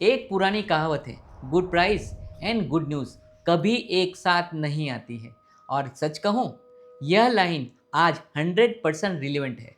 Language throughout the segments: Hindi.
एक पुरानी कहावत है, good price and good news कभी एक साथ नहीं आती है। और सच कहूँ, यह लाइन आज 100% रिलेवेंट है।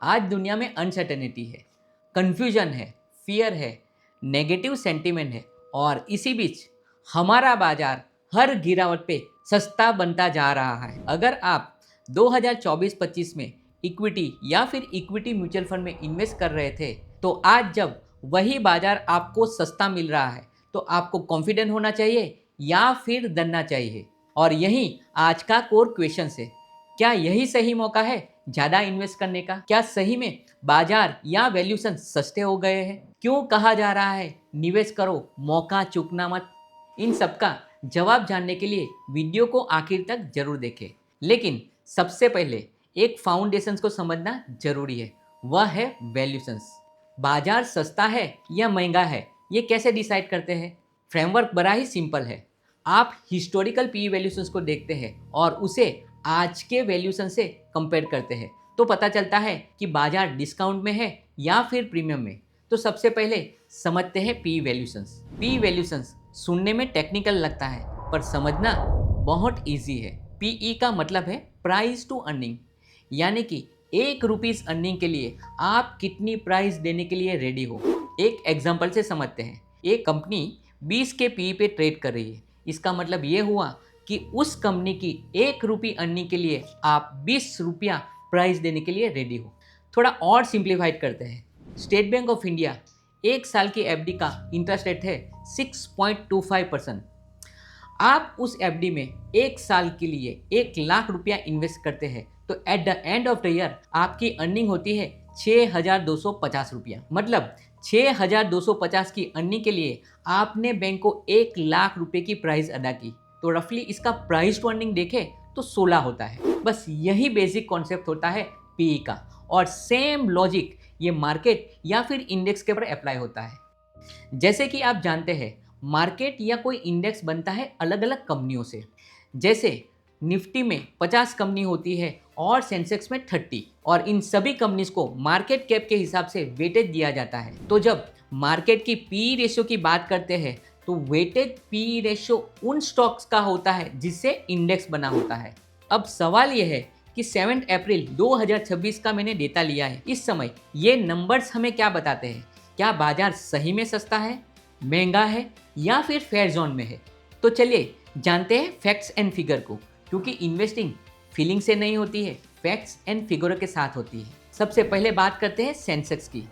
आज दुनिया में अनसर्टेनिटी है, कन्फ्यूजन है, फियर है, नेगेटिव सेंटीमेंट है, और इसी बीच हमारा बाजार हर गिरावट पे सस्ता बनता जा रहा है। अगर आप 2024-25 में इक्विटी या फिर इक्विटी म्यूचुअल फंड में इन्वेस्ट कर रहे थे, तो आज जब वही बाजार आपको सस्ता मिल रहा है, तो आपको कॉन्फिडेंट होना चाहिए या फिर डरना चाहिए। और यही आज का कोर क्वेश्चन है, क्या यही सही मौका है ज़्यादा इन्वेस्ट करने का? क्या सही में बाजार या वैल्यूएशन सस्ते हो गए हैं? क्यों कहा जा रहा है निवेश करो, मौका चूकना मत? इन सब का जवाब जानने के लिए वीडियो को आखिर तक जरूर देखें। लेकिन सबसे पहले एक फाउंडेशंस को समझना जरूरी है, वह है वैल्यूएशंस। बाजार सस्ता है या महंगा है, ये कैसे डिसाइड करते हैं? फ्रेमवर्क बड़ा ही सिंपल है। आप हिस्टोरिकल पी वैल्यूएशंस को देखते हैं और उसे आज के वैल्यूएशन से कंपेयर करते हैं, तो पता चलता है कि बाजार डिस्काउंट में है या फिर प्रीमियम में। तो सबसे पहले समझते हैं पी वैल्यूएशंस। पी वैल्यूएशंस सुनने में टेक्निकल लगता है, पर समझना बहुत इजी है। पीई का मतलब है प्राइस टू अर्निंग, यानी कि 1 रुपीस अर्निंग के लिए आप कितनी प्राइस देने के लिए रेडी हो। एक एग्जांपल से समझते हैं। एक कंपनी 20 के पी पे ट्रेड कर रही है। इसका मतलब ये हुआ कि उस कंपनी की 1 रुपये अर्निंग के लिए आप 20 रुपया प्राइस देने के लिए रेडी हो। थोड़ा और सिंप्लीफाइड करते हैं। स्टेट बैंक ऑफ इंडिया 1 साल की एफडी का इंटरेस्ट रेट है 6.25%। आप उस एफडी में 1 साल के लिए 1 लाख रुपया इन्वेस्ट करते हैं, तो eight the end of the year आपकी अर्निंग होती है 6,250 रुपया। मतलब 6,250 की अर्निंग के लिए आपने बैंक को 1 लाख रुपए की प्राइस अदा की, तो रफली इसका प्राइस टू अर्निंग देखें तो 16 होता है। बस यही बेसिक कॉन्सेप्ट होता है पीई का, और सेम लॉजिक ये मार्केट या फिर इंडेक्स के ऊपर अप्लाई होता है। जैसे कि आप जानते हैं, मार्केट या कोई इंडेक्स बनता है अलग अलग कंपनियों से। जैसे निफ्टी में 50 कंपनी होती है और सेंसेक्स में 30, और इन सभी कंपनीज को मार्केट कैप के हिसाब से वेटेज दिया जाता है। तो जब मार्केट की पी रेशियो की बात करते हैं, तो वेटेज पी रेशियो उन स्टॉक्स का होता है जिससे इंडेक्स बना होता है। अब सवाल यह है कि 7 अप्रैल 2026 का मैंने डेटा लिया है। इस समय ये नंबर्स हमें क्या बताते हैं? क्या बाजार सही में सस्ता है, महंगा है, या फिर फेयर जोन में है? तो चलिए जानते हैं फैक्ट्स एंड फिगर को, क्योंकि इन्वेस्टिंग फीलिंग से नहीं होती है, फैक्ट्स एंड फिगरों के साथ होती है। सबसे पहले बात करते हैं सेंसेक्स की।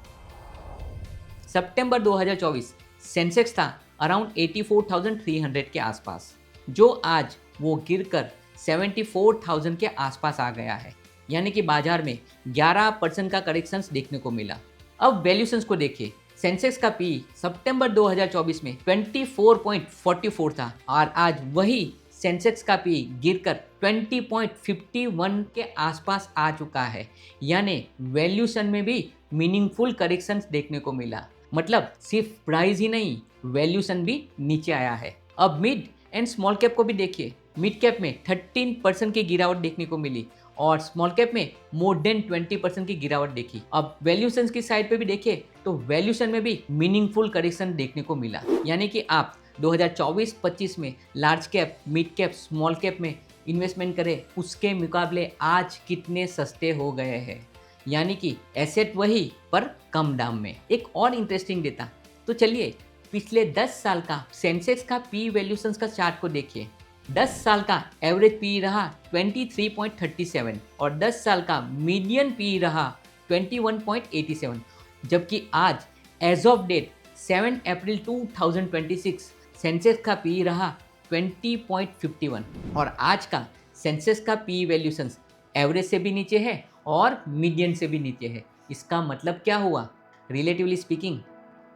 सितंबर 2024 सेंसेक्स था अराउंड 84,300 के आसपास, जो आज वो गिरकर 74,000 के आसपास आ गया है। यानी कि बाजार में 11% का करेक्शंस देखने को मिला। अब वैल्यूशंस को देखिए। सेंसेक्स का पी सितंबर 2024 में 24.44 था, और आज वही सेंसेक्स का पी गिरकर 20.51 के आसपास आ चुका है। यानी वैल्यूशन में भी मीनिंगफुल करेक्शंस देखने को मिला। मतलब सिर्फ प्राइस ही नहीं, वैल्यूशन भी नीचे आया है। अब मिड एंड स्मॉल कैप को भी देखिए। मिड कैप में 13% की गिरावट देखने को मिली, और स्मॉल कैप में मोर देन 20% की गिरावट देखी। अब वैल्यूशन की साइड पे भी देखिए, तो वैल्यूशन में भी मीनिंगफुल करेक्शन देखने को मिला। यानी कि आप 2024-25 में large cap, mid cap, small cap में इन्वेस्टमेंट करें, उसके मुकाबले आज कितने सस्ते हो गए हैं। यानी कि एसेट वही पर कम दाम में। एक और इंटरेस्टिंग डेटा, तो चलिए पिछले 10 साल का सेंसेक्स का पी वैल्यूशंस का चार्ट को देखिए। 10 साल का एवरेज पी रहा 23.37, और 10 साल का मीडियन पी रहा 21.87। जबकि आज as of date 7 April 2026 Sensex का पी रहा 20.51, और आज का सेंसेक्स का पी वैल्यूशंस एवरेज से भी नीचे है और मीडियन से भी नीचे है। इसका मतलब क्या हुआ? रिलेटिवली स्पीकिंग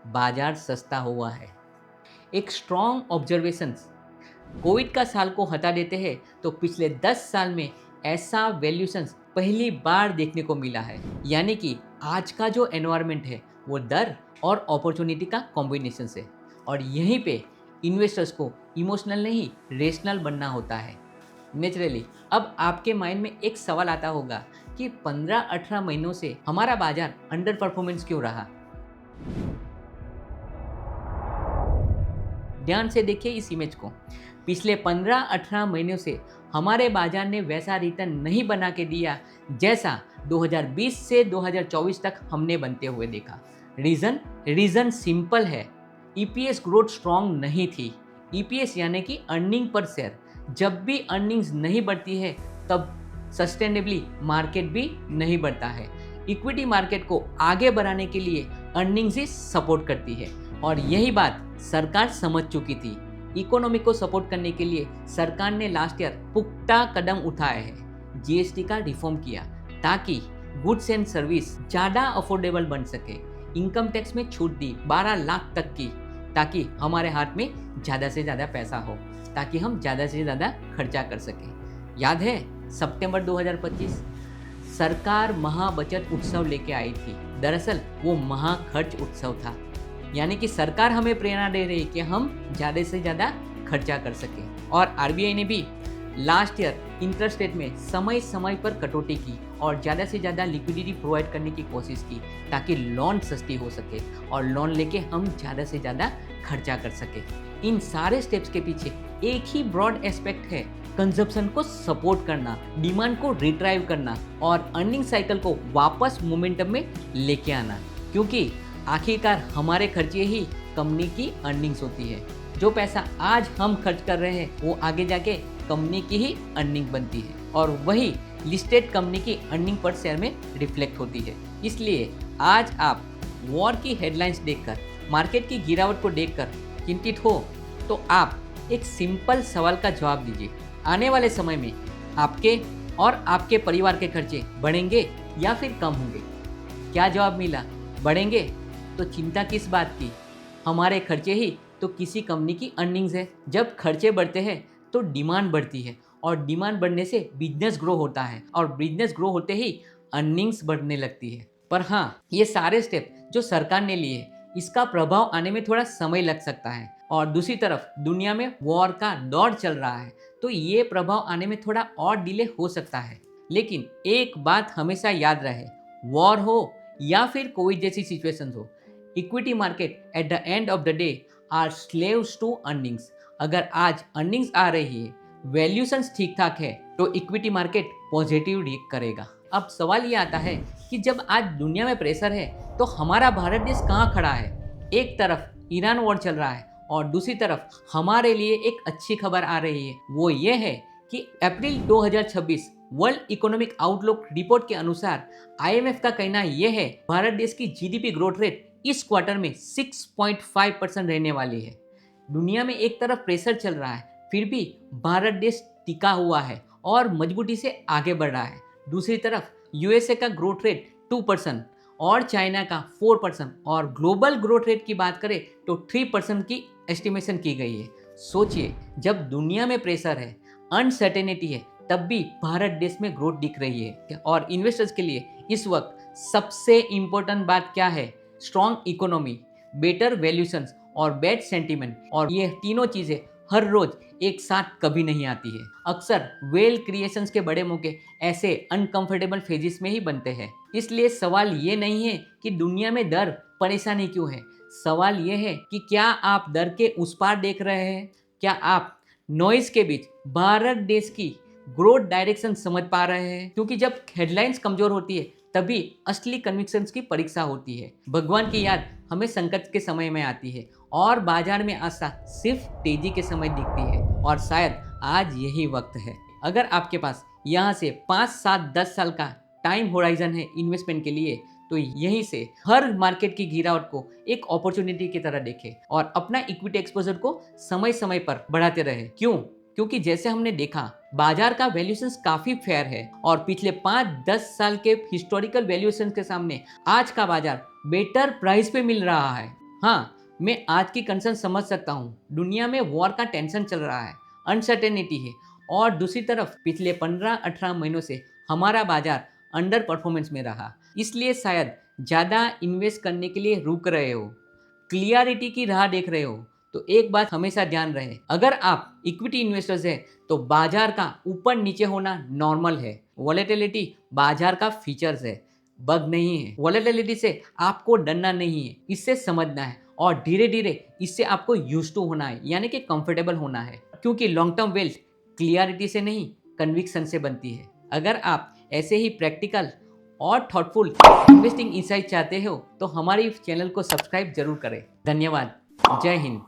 बाजार सस्ता हुआ है। एक स्ट्रॉन्ग ऑब्जर्वेशंस, कोविड का साल को हटा देते हैं तो पिछले 10 साल में ऐसा वैल्यूशंस पहली बार देखने को मिला है। यानी कि आज का जो एनवायरनमेंट है वो डर और अपॉर्चुनिटी का कॉम्बिनेशन है, और यहीं पे इन्वेस्टर्स को इमोशनल नहीं रेशनल बनना होता है। नेचुरली अब आपके माइंड में एक सवाल आता होगा कि 15-18 महीनों से हमारा बाजार अंडर परफॉर्मेंस क्यों रहा? ध्यान से देखिए इस इमेज को। पिछले 15-18 महीनों से हमारे बाजार ने वैसा रिटर्न नहीं बना के दिया जैसा 2020 से 2024 तक हमने बनते हुए देखा। रीज़न सिंपल है, ईपीएस ग्रोथ स्ट्रॉन्ग नहीं थी। ईपीएस यानी कि अर्निंग पर शेयर, जब भी अर्निंग्स नहीं बढ़ती है तब सस्टेनेबली मार्केट भी नहीं बढ़ता है। इक्विटी मार्केट को आगे बढ़ाने के लिए अर्निंग्स ही सपोर्ट करती है और यही बात सरकार समझ चुकी थी। इकोनॉमी को सपोर्ट करने के लिए सरकार ने लास्ट ईयर पुख्ता कदम उठाए हैं। जीएसटी का रिफॉर्म किया ताकि गुड्स एंड सर्विस ज़्यादा अफोर्डेबल बन सके। इनकम टैक्स में छूट दी 12 लाख तक की, ताकि हमारे हाथ में ज़्यादा से ज़्यादा पैसा हो, ताकि हम ज़्यादा से ज़्यादा खर्चा कर सकें। याद है सितंबर 2025 सरकार महा बचत उत्सव लेके आई थी। दरअसल वो महा खर्च उत्सव था, यानी कि सरकार हमें प्रेरणा दे रही है कि हम ज़्यादा से ज़्यादा खर्चा कर सकें। और आरबीआई ने भी लास्ट ईयर इंटरेस्ट रेट में समय समय पर कटौती की और ज़्यादा से ज़्यादा लिक्विडिटी प्रोवाइड करने की कोशिश की ताकि लोन सस्ती हो सके और लोन लेके हम ज़्यादा से ज़्यादा खर्चा कर सके। इन सारे स्टेप्स के पीछे एक ही ब्रॉड एस्पेक्ट है, कंजप्शन को सपोर्ट करना, डिमांड को रिट्राइव करना और अर्निंग साइकिल को वापस मोमेंटम में लेके आना। क्योंकि आखिरकार हमारे खर्चे ही कंपनी की अर्निंग्स होती है। जो पैसा आज हम खर्च कर रहे हैं वो आगे जाके कंपनी की ही अर्निंग बनती है और वही लिस्टेड कंपनी की अर्निंग पर शेयर में रिफ्लेक्ट होती है। इसलिए आज आप वॉर की हेडलाइंस देखकर, मार्केट की गिरावट को देखकर चिंतित हो तो आप एक सिंपल सवाल का जवाब दीजिए, आने वाले समय में आपके और आपके परिवार के खर्चे बढ़ेंगे या फिर कम होंगे? क्या जवाब मिला? बढ़ेंगे? तो चिंता किस बात की, हमारे खर्चे ही तो किसी कंपनी की अर्निंग्स है। जब खर्चे बढ़ते हैं तो डिमांड बढ़ती है और डिमांड बढ़ने से बिजनेस ग्रो होता है और बिजनेस ग्रो होते ही अर्निंग्स बढ़ने लगती है। पर हाँ, ये सारे स्टेप जो सरकार ने लिए इसका प्रभाव आने में थोड़ा समय लग सकता है और दूसरी तरफ दुनिया में वॉर का दौर चल रहा है तो ये प्रभाव आने में थोड़ा और डिले हो सकता है। लेकिन एक बात हमेशा याद रहे, वॉर हो या फिर कोविड जैसी सिचुएशन हो, equity market at the end of the day are slaves to earnings. अगर आज अर्निंग्स आ रही है, वैल्यूशंस ठीक ठाक है तो इक्विटी मार्केट पॉजिटिव रिएक्ट करेगा। अब सवाल ये आता है कि जब आज दुनिया में प्रेशर है तो हमारा भारत देश कहाँ खड़ा है? एक तरफ ईरान वॉर चल रहा है और दूसरी तरफ हमारे लिए एक अच्छी खबर आ रही है, वो ये है कि अप्रैल 2026 वर्ल्ड इकोनॉमिक आउटलुक रिपोर्ट के अनुसार आईएमएफ का कहना यह है भारत देश की जीडीपी ग्रोथ रेट इस क्वार्टर में 6.5% रहने वाली है। दुनिया में एक तरफ प्रेशर चल रहा है फिर भी भारत देश टिका हुआ है और मजबूती से आगे बढ़ रहा है। दूसरी तरफ यूएसए का ग्रोथ रेट 2% और चाइना का 4% और ग्लोबल ग्रोथ रेट की बात करें तो 3% की एस्टिमेशन की गई है। सोचिए, जब दुनिया में प्रेशर है, अनसर्टेनिटी है, तब भी भारत देश में ग्रोथ दिख रही है। और इन्वेस्टर्स के लिए इस वक्त सबसे इम्पोर्टेंट बात क्या है? स्ट्रॉन्ग इकोनॉमी, बेटर वैल्यूशंस और बैड सेंटीमेंट। और ये तीनों चीज़ें हर रोज एक साथ कभी नहीं आती है। अक्सर वेल क्रिएशंस के बड़े मौके ऐसे अनकंफर्टेबल फेजेस में ही बनते हैं। इसलिए सवाल ये नहीं है कि दुनिया में डर परेशानी क्यों है, सवाल ये है कि क्या आप डर के उस पार देख रहे हैं? क्या आप नॉइज के बीच भारत देश की ग्रोथ डायरेक्शन समझ पा रहे हैं? क्योंकि जब हेडलाइंस कमजोर होती है तभी असली कन्विक्शंस की परीक्षा होती है। भगवान की याद हमें संकट के समय में आती है और बाजार में आशा सिर्फ तेजी के समय दिखती है और शायद आज यही वक्त है। अगर आपके पास यहाँ से 5, 7, 10 साल का टाइम होराइजन है इन्वेस्टमेंट के लिए तो यहीं से हर मार्केट की गिरावट को एक अपॉर्चुनिटी की तरह देखें और अपना इक्विटी एक्सपोजर को समय समय पर बढ़ाते रहे। क्यों? क्योंकि जैसे हमने देखा बाजार का वैल्यूएशंस काफी फेयर है और पिछले 5-10 साल के हिस्टोरिकल वैल्यूएशंस के सामने आज का बाजार बेटर प्राइस पे मिल रहा है। हाँ, मैं आज की कंसर्न समझ सकता हूँ, दुनिया में वॉर का टेंशन चल रहा है, अनसर्टेनिटी है और दूसरी तरफ पिछले 15-18 महीनों से हमारा बाजार अंडर परफॉर्मेंस में रहा, इसलिए शायद ज़्यादा इन्वेस्ट करने के लिए रुक रहे हो, क्लियरिटी की राह देख रहे हो। तो एक बात हमेशा ध्यान रहे, अगर आप इक्विटी इन्वेस्टर्स हैं तो बाजार का ऊपर नीचे होना नॉर्मल है। वॉलेटिलिटी बाजार का फीचर्स है, बग नहीं है। वॉलेटिलिटी से आपको डरना नहीं है, इससे समझना है और धीरे धीरे इससे आपको यूज टू होना है, यानी कि कंफर्टेबल होना है, क्योंकि लॉन्ग टर्म वेल्थ क्लियरिटी से नहीं, कन्विक्शन से बनती है। अगर आप ऐसे ही प्रैक्टिकल और थॉटफुल इन्वेस्टिंग इंसाइट चाहते हो तो हमारे चैनल को सब्सक्राइब जरूर करें। धन्यवाद। जय हिंद।